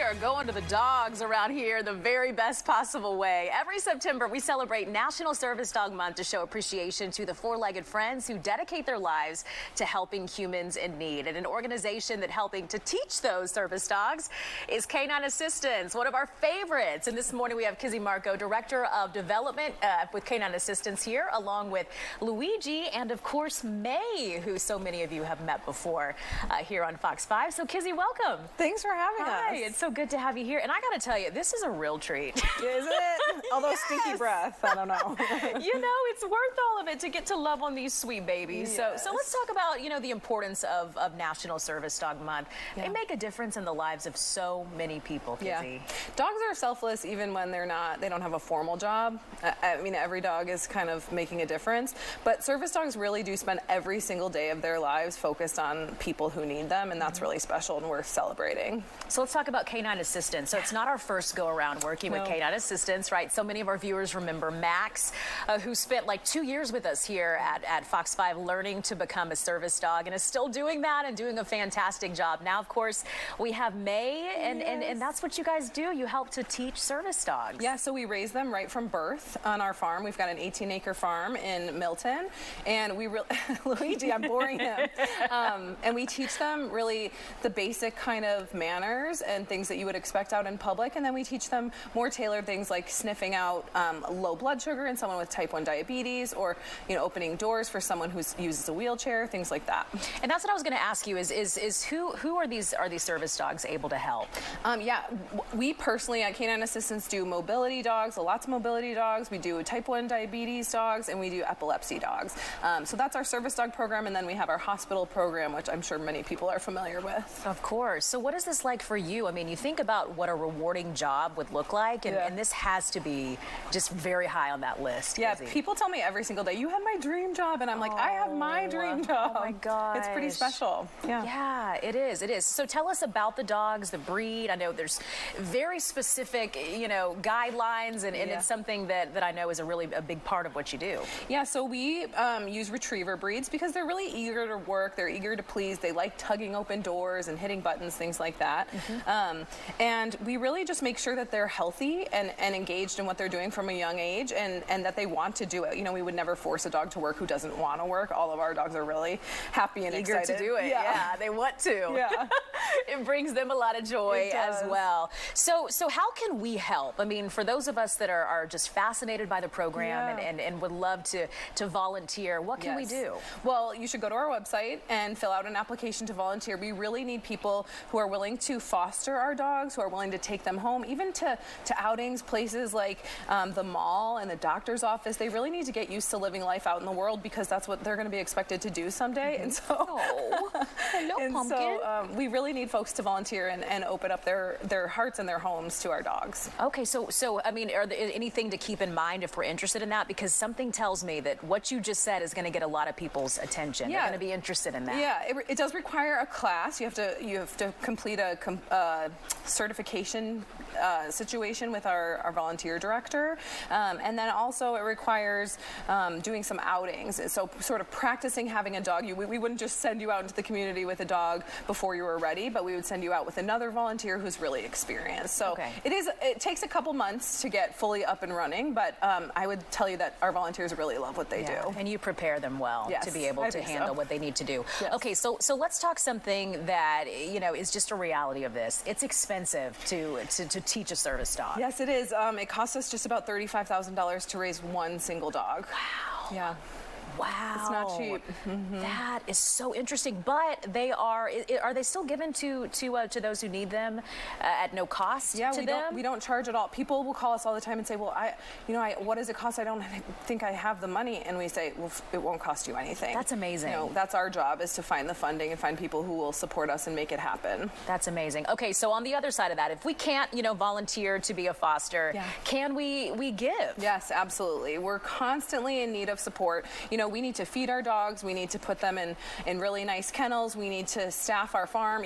We are going to the dogs around here the very best possible way. Every September, we celebrate National Service Dog Month to show appreciation to the four-legged friends who dedicate their lives to helping humans in need. And an organization that helping to teach those service dogs is Canine Assistants, one of our favorites. And this morning we have Kizzy Marco, Director of Development with Canine Assistants here, along with Luigi and, of course, May, who so many of you have met before here on Fox 5. So, Kizzy, welcome. Thanks for having us. Hi, it's so good to have you here. And I got to tell you, this is a real treat. Is it? Although stinky breath, I don't know. You know, it's worth all of it to get to love on these sweet babies. Yes. So let's talk about, you know, the importance of National Service Dog Month. Yeah. They make a difference in the lives of so many people, Kizzy. Yeah. Dogs are selfless even when they don't have a formal job. I mean, every dog is kind of making a difference. But service dogs really do spend every single day of their lives focused on people who need them, and that's really special and worth celebrating. So let's talk about Canine Assistants. So it's not our first go around working with Canine Assistants, right? So many of our viewers remember Max, who spent like 2 years with us here at Fox 5 learning to become a service dog and is still doing that and doing a fantastic job. Now, of course, we have May, and that's what you guys do. You help to teach service dogs. Yeah, so we raise them right from birth on our farm. We've got an 18-acre farm in Milton, and we really, Luigi, I'm boring him. And we teach them really the basic kind of manners and things that you would expect out in public, and then we teach them more tailored things like sniffing out low blood sugar in someone with type 1 diabetes, or opening doors for someone who uses a wheelchair, things like that. And that's what I was going to ask you is who are these service dogs able to help? Yeah, we personally at Canine Assistants do mobility dogs, lots of mobility dogs. We do type 1 diabetes dogs, and we do epilepsy dogs. So that's our service dog program, and then we have our hospital program, which I'm sure many people are familiar with. Of course. So what is this like for you? I mean, you think about what a rewarding job would look like, and this has to be just very high on that list. Yeah, Kizzy. people tell me every single day, you have my dream job, and I'm like, I have my dream job. Oh my God. It's pretty special. Yeah, it is. It is. So tell us about the dogs, the breed. I know there's very specific, guidelines, and it's something that I know is a big part of what you do. Yeah, so we use retriever breeds because they're really eager to work. They're eager to please. They like tugging open doors and hitting buttons, things like that. And we really just make sure that they're healthy and engaged in what they're doing from a young age, and that they want to do it. We would never force a dog to work who doesn't want to work. All of our dogs are really happy and eager excited to do it. Yeah, they want to. Yeah. It brings them a lot of joy as well. So how can we help? I mean, for those of us that are just fascinated by the program and would love to volunteer, what can we do? Well, you should go to our website and fill out an application to volunteer. We really need people who are willing to foster our dogs, who are willing to take them home, even to outings, places like the mall and the doctor's office. They really need to get used to living life out in the world because that's what they're going to be expected to do someday. And so, hello, pumpkin. So we really need folks to volunteer and open up their hearts and their homes to our dogs. Okay, so I mean, are there anything to keep in mind if we're interested in that? Because something tells me that what you just said is going to get a lot of people's attention. They're going to be interested in that. Yeah, it does require a class. You have to complete a certification situation with our volunteer director, and then also it requires doing some outings. So sort of practicing having a dog. We wouldn't just send you out into the community with a dog before you were ready, but we would send you out with another volunteer who's really experienced. So it takes a couple months to get fully up and running, but I would tell you that our volunteers really love what they do. And you prepare them well to be able to handle what they need to do. Yes. Okay, so let's talk something that is just a reality of this. It's expensive to teach a service dog. Yes, it is. It costs us just about $35,000 to raise one single dog. Wow. Yeah. Wow. It's not cheap. That is so interesting. But are they still given to those who need them at no cost to them? We don't charge at all. People will call us all the time and say, well, what does it cost? I don't think I have the money. And we say, well, it won't cost you anything. That's amazing. That's our job, is to find the funding and find people who will support us and make it happen. That's amazing. Okay, so on the other side of that, if we can't, volunteer to be a foster, can we give? Yes, absolutely. We're constantly in need of support. We need to feed our dogs. We need to put them in really nice kennels. We need to staff our farm.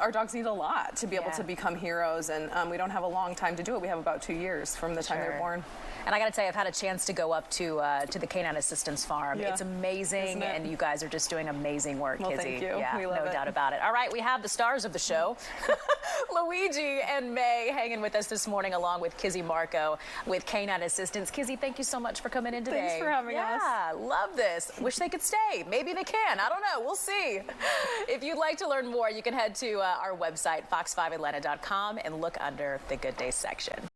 Our dogs need a lot to be able to become heroes, and we don't have a long time to do it. We have about 2 years from the time they're born. And I got to tell you, I've had a chance to go up to the Canine Assistants farm. Yeah. It's amazing, and you guys are just doing amazing work, Well, Kizzy. thank you. Yeah, we love no doubt about it. All right, we have the stars of the show. Luigi and May hanging with us this morning, along with Kizzy Marco with Canine Assistants. Kizzy, thank you so much for coming in today. Thanks for having us. Yeah, love this. Wish they could stay. Maybe they can. I don't know. We'll see. If you'd like to learn more, you can head to our website, fox5atlanta.com, and look under the Good Days section.